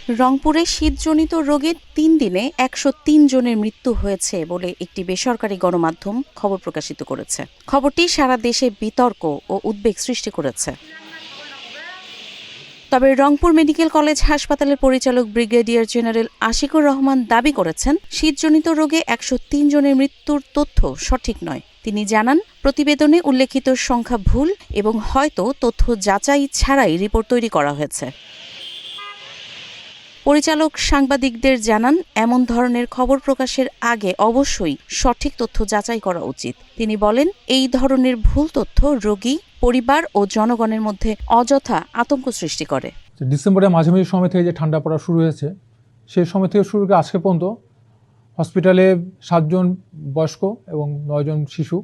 রংপুরে শীতজনিত রোগে ৩ দিনে ১০৩ জনের মৃত্যু হয়েছে বলে একটি বেসরকারি গণমাধ্যম খবর প্রকাশিত করেছে। খবরটি সারা দেশে বিতর্ক ও উদ্বেগ সৃষ্টি করেছে। তবে রংপুর মেডিকেল কলেজ হাসপাতালের পরিচালক ব্রিগেডিয়ার জেনারেল আশিকুর রহমান দাবি করেছেন, শীতজনিত রোগে ১০৩ জনের মৃত্যুর তথ্য সঠিক নয়। তিনি জানান, প্রতিবেদনে উল্লেখিত সংখ্যা ভুল এবং হয়তো তথ্য যাচাই ছাড়াই রিপোর্ট তৈরি করা হয়েছে। পরিচালক সাংবাদিকদের জানান, এমন ধরনের খবর প্রকাশের আগে অবশ্যই সঠিক তথ্য যাচাই করা উচিত। তিনি বলেন, এই ধরনের ভুল তথ্য রোগী, পরিবার ও জনগণের মধ্যে অযথা আতঙ্ক সৃষ্টি করে। ডিসেম্বরের মাঝামাঝি সময় থেকে যে ঠান্ডা পড়া শুরু হয়েছে, সেই সময় থেকে শুরু করে আজকে পর্যন্ত হসপিটালে 7 জন বয়স্ক এবং 9 জন শিশু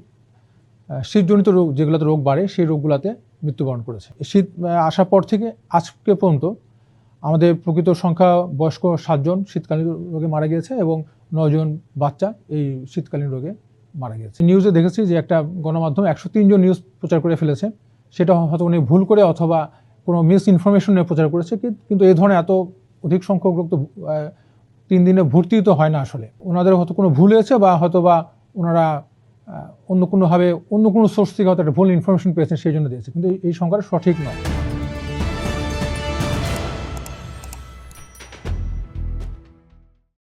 শীতজনিত রোগ, যেগুলোতে রোগ বাড়ে সেই রোগগুলোতে মৃত্যুবরণ করেছে। শীত আসার পর থেকে আজকে পর্যন্ত আমাদের প্রকৃত সংখ্যা বয়স্ক 7 জন শীতকালীন রোগে মারা গিয়েছে এবং 9 জন বাচ্চা এই শীতকালীন রোগে মারা গিয়েছে। নিউজে দেখেছি যে একটা গণমাধ্যম 103 জন নিউজ প্রচার করে ফেলেছে। সেটা হয়তো উনি ভুল করে অথবা কোনো মিস ইনফরমেশন নিয়ে প্রচার করেছে, কিন্তু এই ধরনের এত অধিক সংখ্যক লোক তো 3 দিনে ভর্তি তো হয় না। আসলে ওনাদের হয়তো কোনো ভুল হয়েছে বা হয়তো বা ওনারা অন্য কোনো সোর্স থেকে হয়তো একটা ভুল ইনফরমেশন পেয়েছেন, সেই জন্য দিয়েছে, কিন্তু এই সংখ্যাটা সঠিক নয়।